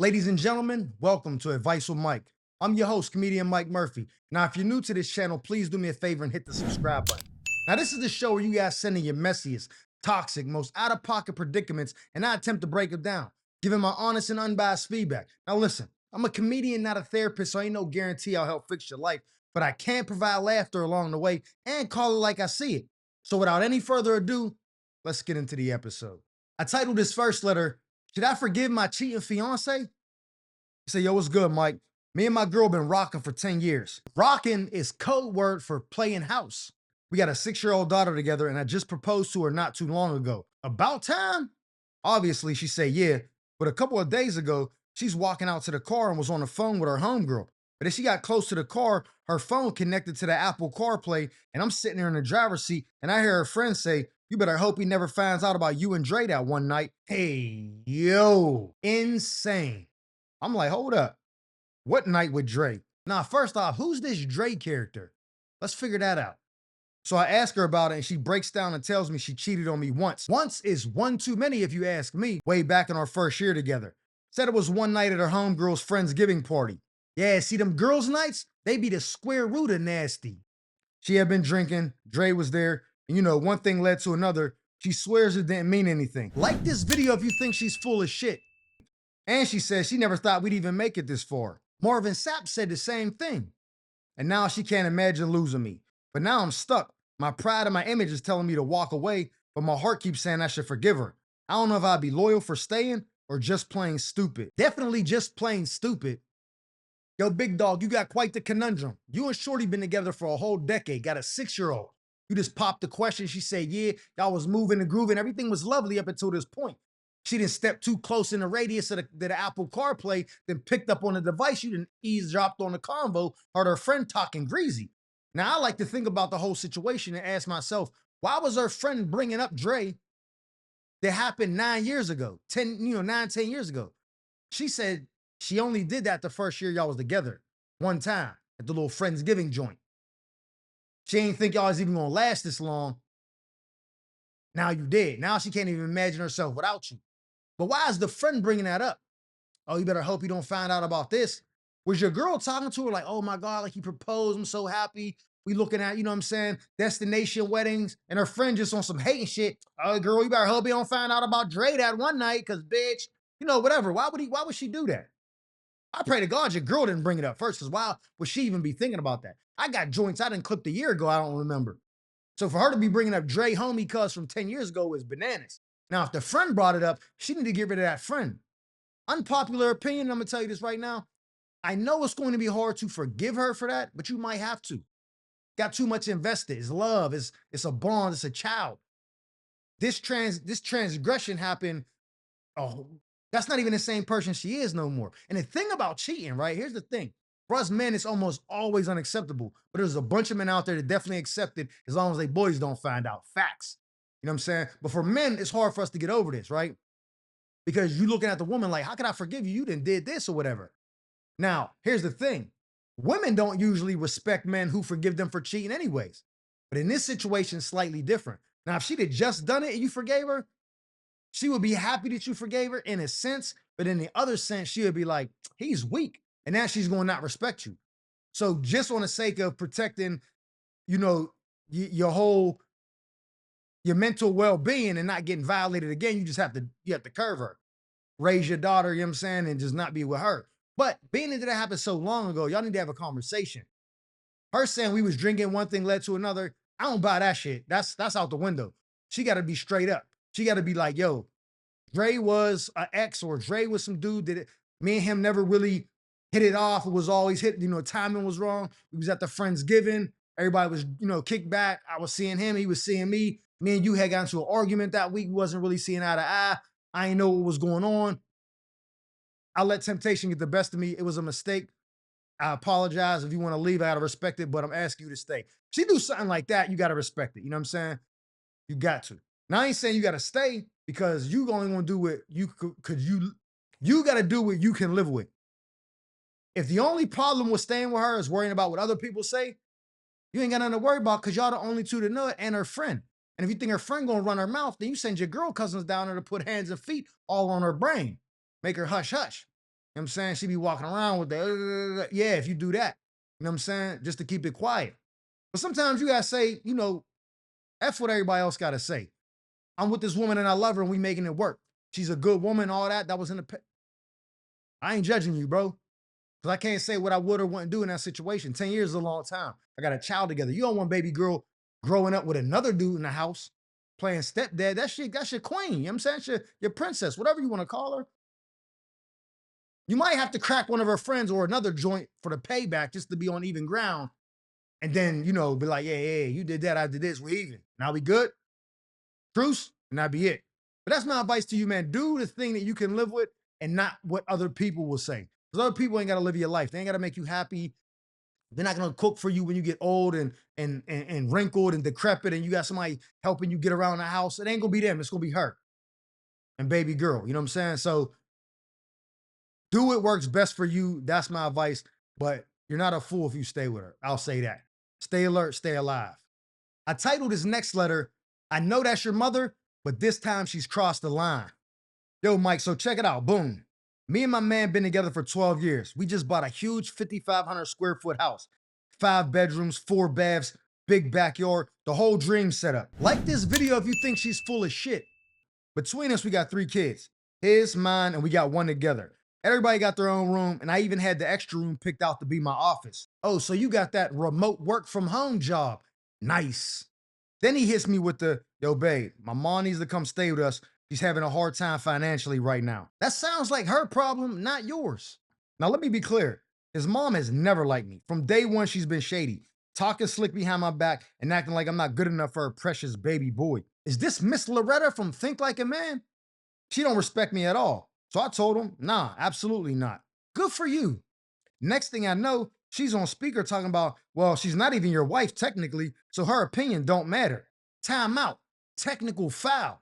Ladies and gentlemen, welcome to Advice with Mike. I'm your host, comedian Mike Murphy. Now, if you're new to this channel, please do me a favor and hit the subscribe button. Now, this is the show where you guys send in your messiest, toxic, most out-of-pocket predicaments, and I attempt to break them down, giving my honest and unbiased feedback. Now, listen, I'm a comedian, not a therapist, so ain't no guarantee I'll help fix your life, but I can provide laughter along the way and call it like I see it. So, without any further ado, let's get into the episode. I titled this first letter, "Should I Forgive My Cheating Fiance?" He said, "Yo, what's good, Mike? Me and my girl been rocking for 10 years. Rocking is code word for playing house. We got a 6-year-old daughter together, and I just proposed to her not too long ago. About time?" Obviously, she said, yeah, but a couple of days ago, she's walking out to the car and was on the phone with her homegirl. But as she got close to the car, her phone connected to the Apple CarPlay, and I'm sitting there in the driver's seat, and I hear her friend say, "You better hope he never finds out about you and Dre that one night." Hey, yo, insane. I'm like, hold up. What night with Dre? Now, first off, who's this Dre character? Let's figure that out. So I ask her about it, and she breaks down and tells me she cheated on me once. Once is one too many, if you ask me, way back in our first year together. Said it was one night at her homegirl's Friendsgiving party. Yeah, see, them girls' nights, they be the square root of nasty. She had been drinking, Dre was there, and one thing led to another. She swears it didn't mean anything. Like this video if you think she's full of shit. And she says she never thought we'd even make it this far. Marvin Sapp said the same thing. And now she can't imagine losing me. But now I'm stuck. My pride and my image is telling me to walk away, but my heart keeps saying I should forgive her. I don't know if I'd be loyal for staying or just plain stupid. Definitely just plain stupid. Yo, big dog, you got quite the conundrum. You and Shorty been together for a whole decade, got a 6-year-old. You just popped the question. She said, yeah, y'all was moving and grooving. Everything was lovely up until this point. She didn't step too close in the radius of the Apple CarPlay, then picked up on the device. You didn't eavesdropped on the convo, heard her friend talking greasy. Now, I like to think about the whole situation and ask myself, why was her friend bringing up Dre that happened 9 years ago, 10 years ago? She said she only did that the first year y'all was together, one time at the little Friendsgiving joint. She ain't think y'all was even gonna last this long. Now you did. Now she can't even imagine herself without you. But why is the friend bringing that up? Oh, you better hope you don't find out about this. Was your girl talking to her like, oh my God, like he proposed, I'm so happy. We looking at, you know what I'm saying, destination weddings, and her friend just on some hating shit. Oh, girl, you better hope you don't find out about Dre that one night, cause bitch, whatever. Why would she do that? I pray to God your girl didn't bring it up first, because why would she even be thinking about that? I got joints I didn't clip a year ago, I don't remember. So for her to be bringing up Dre homie cuz from 10 years ago is bananas. Now, if the friend brought it up, she need to get rid of that friend. Unpopular opinion, I'm gonna tell you this right now. I know it's going to be hard to forgive her for that, but you might have to. Got too much invested. It's love, it's a bond, it's a child. This transgression happened. Oh, that's not even the same person she is no more. And the thing about cheating, right? Here's the thing. For us men, it's almost always unacceptable. But there's a bunch of men out there that definitely accept it as long as they boys don't find out. Facts. You know what I'm saying? But for men, it's hard for us to get over this, right? Because you looking at the woman like, how can I forgive you? You done did this or whatever. Now, here's the thing. Women don't usually respect men who forgive them for cheating anyways. But in this situation, it's slightly different. Now, if she'd have just done it and you forgave her, she would be happy that you forgave her in a sense, but in the other sense, she would be like, he's weak. And now she's going to not respect you. So just on the sake of protecting, you know, your whole, your mental well-being and not getting violated again, you have to curve her, raise your daughter, you know what I'm saying, and just not be with her. But being that that happened so long ago, y'all need to have a conversation. Her saying we was drinking, one thing led to another. I don't buy that shit. That's out the window. She got to be straight up. She got to be like, yo, Dre was an ex, or Dre was some dude that me and him never really hit it off. It was always hit, timing was wrong. We was at the Friendsgiving. Everybody was, kicked back. I was seeing him. He was seeing me. Me and you had gotten into an argument that week. We wasn't really seeing eye to eye. I didn't know what was going on. I let temptation get the best of me. It was a mistake. I apologize. If you want to leave, I got to respect it, but I'm asking you to stay. If she do something like that, you got to respect it. You know what I'm saying? You got to. Now, I ain't saying you got to stay because you only want to do what you could, you got to do what you can live with. If the only problem with staying with her is worrying about what other people say, you ain't got nothing to worry about because y'all the only two to know it and her friend. And if you think her friend gonna run her mouth, then you send your girl cousins down there to put hands and feet all on her brain. Make her hush hush. know what I'm saying? She be walking around with the, yeah, if you do that, you know what I'm saying? Just to keep it quiet. But sometimes you gotta say, F what everybody else gotta say. I'm with this woman and I love her and we making it work. She's a good woman, all that. That was in the, I ain't judging you, bro. Cause I can't say what I would or wouldn't do in that situation. 10 years is a long time. I got a child together. You don't want baby girl growing up with another dude in the house playing stepdad. That's your queen. You know what I'm saying? That's your princess, whatever you want to call her. You might have to crack one of her friends or another joint for the payback just to be on even ground. And then, be like, yeah, you did that, I did this, we even. Now we good? Truce? And that be it. But that's my advice to you, man. Do the thing that you can live with and not what other people will say. Because other people ain't got to live your life. They ain't got to make you happy. They're not gonna cook for you when you get old and wrinkled and decrepit, and you got somebody helping you get around the house. It ain't gonna be them. It's gonna be her and baby girl. You know what I'm saying? So do what works best for you. That's my advice. But you're not a fool if you stay with her. I'll say that. Stay alert, stay alive. I titled this next letter, I know that's your mother, but this time she's crossed the line. Yo, Mike, so check it out. Boom. Me and my man been together for 12 years. We just bought a huge 5,500 square foot house. 5 bedrooms, 4 baths, big backyard, the whole dream setup. Like this video if you think she's full of shit. Between us, we got 3 kids. His, mine, and we got one together. Everybody got their own room, and I even had the extra room picked out to be my office. Oh, so you got that remote work from home job. Nice. Then he hits me with the, yo, babe, my mom needs to come stay with us. She's having a hard time financially right now. That sounds like her problem, not yours. Now, let me be clear. His mom has never liked me. From day one, she's been shady, talking slick behind my back and acting like I'm not good enough for her precious baby boy. Is this Miss Loretta from Think Like a Man? She don't respect me at all. So I told him, nah, absolutely not. Good for you. Next thing I know, she's on speaker talking about, well, she's not even your wife technically, so her opinion don't matter. Time out. Technical foul.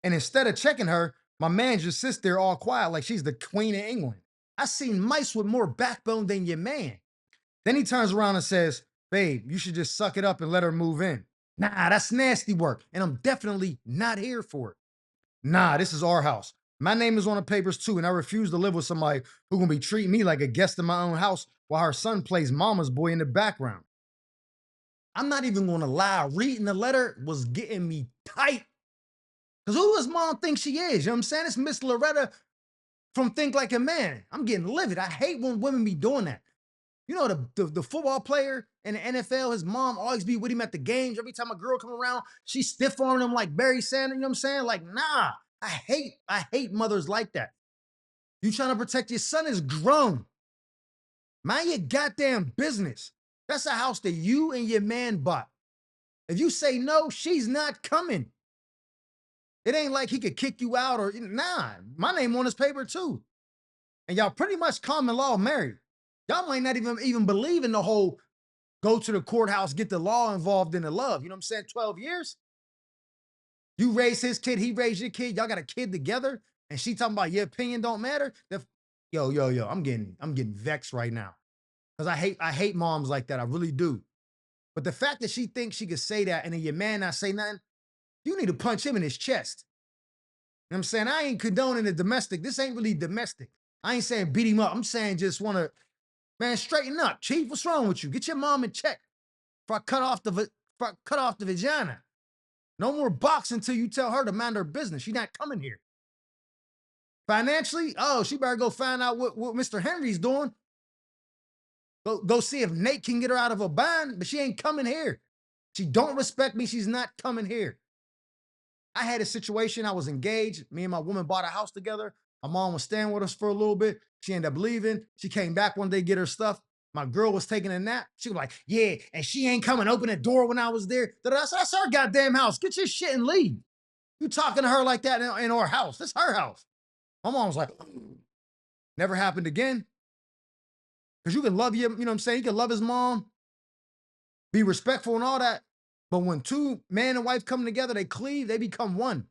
And instead of checking her, my man just sits there all quiet like she's the queen of England. I seen mice with more backbone than your man. Then he turns around and says, babe, you should just suck it up and let her move in. Nah, that's nasty work, and I'm definitely not here for it. Nah, this is our house. My name is on the papers too, and I refuse to live with somebody who gonna be treating me like a guest in my own house while her son plays mama's boy in the background. I'm not even gonna lie, reading the letter was getting me tight. Because who does mom think she is? You know what I'm saying? It's Miss Loretta from Think Like a Man. I'm getting livid. I hate when women be doing that. You know, the football player in the NFL, his mom always be with him at the games. Every time a girl come around, she stiff arming him like Barry Sanders. You know what I'm saying? Like, nah. I hate mothers like that. You trying to protect your son is grown. Mind your goddamn business. That's a house that you and your man bought. If you say no, she's not coming. It ain't like he could kick you out or nah. My name on his paper too. And y'all pretty much common law married. Y'all might not even believe in the whole go to the courthouse, get the law involved in the love. You know what I'm saying? 12 years. You raise his kid, he raised your kid. Y'all got a kid together, and she talking about your opinion don't matter. Yo, I'm getting vexed right now because I hate moms like that. I really do. But the fact that she thinks she could say that and then your man not say nothing, you need to punch him in his chest. You know what I'm saying? I ain't condoning the domestic. This ain't really domestic. I ain't saying beat him up. I'm saying just want to, man, straighten up. Chief, what's wrong with you? Get your mom in check before I cut off the vagina. No more boxing until you tell her to mind her business. She's not coming here. Financially, oh, she better go find out what Mr. Henry's doing. Go see if Nate can get her out of a bind, but she ain't coming here. She don't respect me. She's not coming here. I had a situation. I was engaged. Me and my woman bought a house together. My mom was staying with us for a little bit. She ended up leaving. She came back one day, get her stuff. My girl was taking a nap. She was like, yeah, and she ain't coming open the door when I was there. I said, that's her goddamn house. Get your shit and leave. You talking to her like that in our house. This her house. My mom was like, never happened again. Because you can love you know what I'm saying? You can love his mom, be respectful and all that. But when two man and wife come together, they cleave, they become one.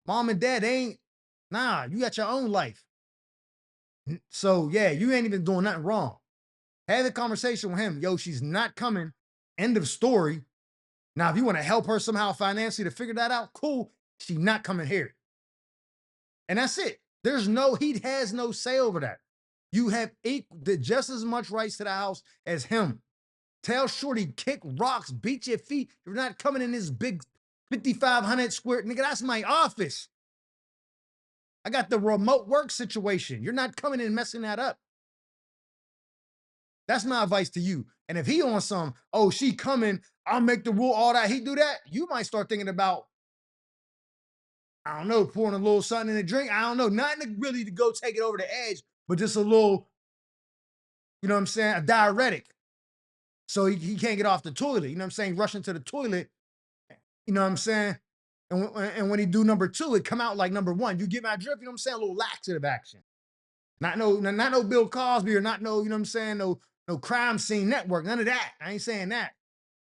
Mom and dad, they ain't, nah, you got your own life. So yeah, you ain't even doing nothing wrong. Have a conversation with him. Yo, she's not coming. End of story. Now, if you want to help her somehow financially to figure that out, cool. She's not coming here. And that's it. He has no say over that. You have just as much rights to the house as him. Tell Shorty, kick rocks, beat your feet. You're not coming in this big 5,500 square. Nigga, that's my office. I got the remote work situation. You're not coming in messing that up. That's my advice to you. And if he on some, oh, she coming, I'll make the rule, all that, he do that, you might start thinking about, I don't know, pouring a little something in the drink. I don't know, nothing really to go take it over the edge, but just a little, you know what I'm saying, a diuretic. So he can't get off the toilet, you know what I'm saying, rushing to the toilet, you know what I'm saying? And when he do number two, it come out like number one. You get my drift, you know what I'm saying? A little laxative action. Not no Bill Cosby or not no, you know what I'm saying, no crime scene network, none of that. I ain't saying that.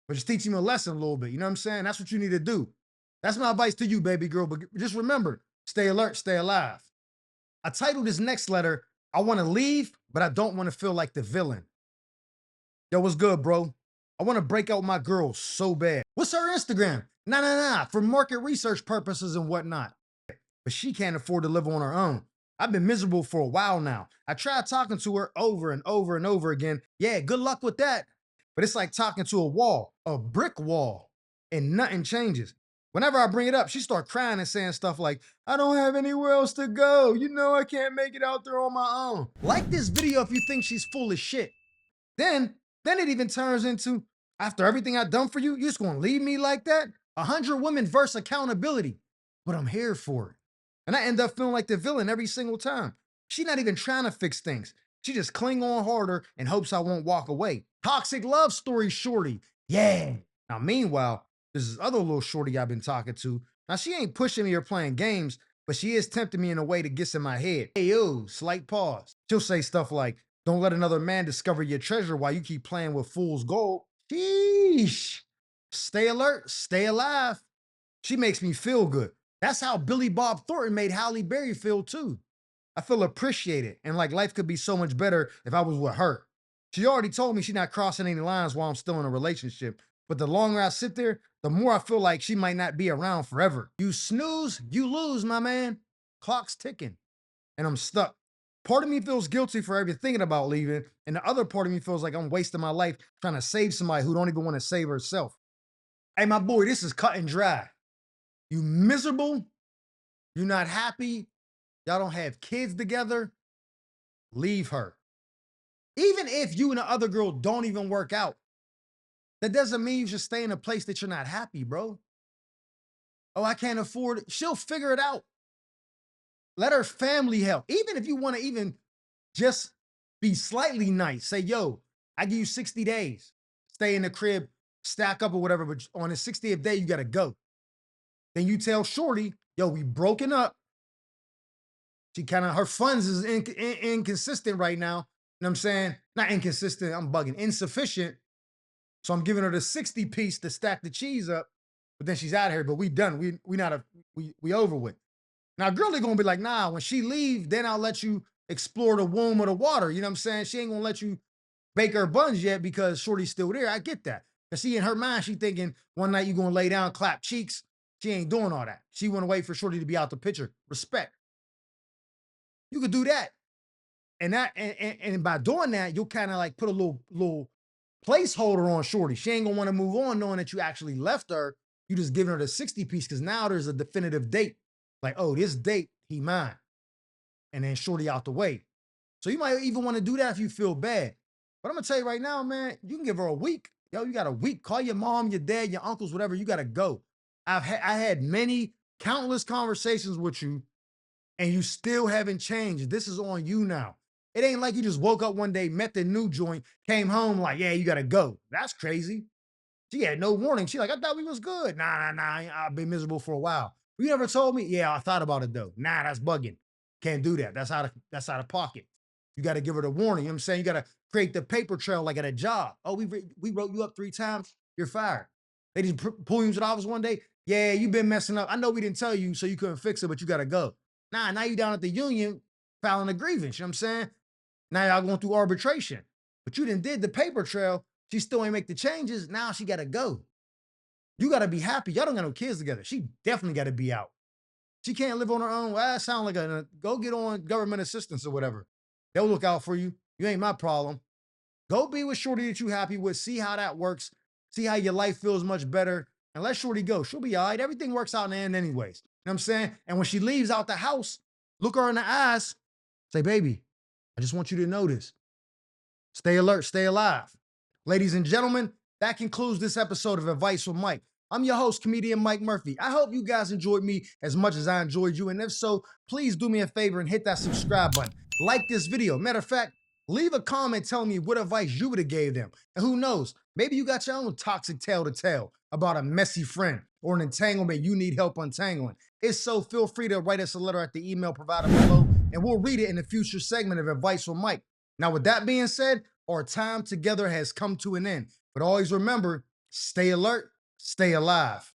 But just teach him a lesson a little bit. You know what I'm saying? That's what you need to do. That's my advice to you, baby girl. But just remember, stay alert, stay alive. I titled this next letter, I want to leave, but I don't want to feel like the villain. Yo, what's good, bro? I want to break out with my girl so bad. What's her Instagram? Nah, for market research purposes and whatnot. But she can't afford to live on her own. I've been miserable for a while now. I tried talking to her over and over and over again. Yeah, good luck with that. But it's like talking to a brick wall, and nothing changes. Whenever I bring it up, she starts crying and saying stuff like, I don't have anywhere else to go. You know I can't make it out there on my own. Like this video if you think she's full of shit. Then it even turns into, after everything I've done for you, you're just gonna leave me like that? 100 women versus accountability. But I'm here for it. And I end up feeling like the villain every single time. She's not even trying to fix things. She just cling on harder and hopes I won't walk away. Toxic love story shorty. Yeah. Now, meanwhile, there's this other little shorty I've been talking to. Now, she ain't pushing me or playing games, but she is tempting me in a way that gets in my head. Hey, yo, slight pause. She'll say stuff like, don't let another man discover your treasure while you keep playing with fool's gold. Sheesh. Stay alert, stay alive. She makes me feel good. That's how Billy Bob Thornton made Halle Berry feel too. I feel appreciated and like life could be so much better if I was with her. She already told me she's not crossing any lines while I'm still in a relationship. But the longer I sit there, the more I feel like she might not be around forever. You snooze, you lose, my man. Clock's ticking. And I'm stuck. Part of me feels guilty for ever thinking about leaving, and the other part of me feels like I'm wasting my life trying to save somebody who don't even want to save herself. Hey, my boy, this is cut and dry. You miserable, you're not happy, y'all don't have kids together, leave her. Even if you and the other girl don't even work out, that doesn't mean you should stay in a place that you're not happy, bro. Oh, I can't afford it. She'll figure it out. Let her family help. Even if you want to even just be slightly nice, say, yo, I give you 60 days. Stay in the crib, stack up or whatever, but on the 60th day, you got to go. Then you tell Shorty, yo, we broken up. She kind of, her funds is inconsistent right now. You know what I'm saying? Not inconsistent, I'm bugging, insufficient. So I'm giving her the 60 piece to stack the cheese up, but then she's out of here, but we done. We over with. Now, girlie gonna be like, nah, when she leave, then I'll let you explore the womb of the water. You know what I'm saying? She ain't gonna let you bake her buns yet because Shorty's still there. I get that. Cause see, in her mind, she thinking one night you gonna lay down, clap cheeks. She ain't doing all that. She wanna wait for Shorty to be out the picture. Respect. You could do that. And by doing that, you'll kind of like put a little placeholder on Shorty. She ain't gonna want to move on knowing that you actually left her. You just giving her the 60 piece because now there's a definitive date. Like, oh, this date, he mine. And then Shorty out the way. So you might even want to do that if you feel bad. But I'm gonna tell you right now, man, you can give her a week. Yo, you got a week. Call your mom, your dad, your uncles, whatever. You gotta go. I had many, countless conversations with you, and you still haven't changed. This is on you now. It ain't like you just woke up one day, met the new joint, came home like, yeah, you gotta go. That's crazy. She had no warning. She like, I thought we was good. Nah. I've been miserable for a while. You never told me? Yeah, I thought about it though. Nah, that's bugging. Can't do that. That's out of pocket. You got to give her the warning. You know what I'm saying? You got to create the paper trail like at a job. Oh, we wrote you up 3 times. You're fired. They just pull you into the office one day. Yeah, you've been messing up. I know we didn't tell you, so you couldn't fix it, but you got to go. Nah, now you down at the union filing a grievance. You know what I'm saying? Now y'all going through arbitration. But you did the paper trail. She still ain't make the changes. Now she got to go. You got to be happy. Y'all don't got no kids together. She definitely got to be out. She can't live on her own. Well, that sound like go get on government assistance or whatever. They'll look out for you. You ain't my problem. Go be with Shorty that you happy with. See how that works. See how your life feels much better. And let Shorty go. She'll be all right. Everything works out in the end anyways. You know what I'm saying? And when she leaves out the house, look her in the eyes. Say, baby, I just want you to know this. Stay alert, stay alive. Ladies and gentlemen, that concludes this episode of Advice with Mike. I'm your host, comedian Mike Murphy. I hope you guys enjoyed me as much as I enjoyed you. And if so, please do me a favor and hit that subscribe button. Like this video. Matter of fact, leave a comment telling me what advice you would have gave them. And who knows, maybe you got your own toxic tale to tell about a messy friend or an entanglement you need help untangling. If so, feel free to write us a letter at the email provided below, and we'll read it in a future segment of Advice with Mike. Now, with that being said, our time together has come to an end. But always remember, stay alert, stay alive.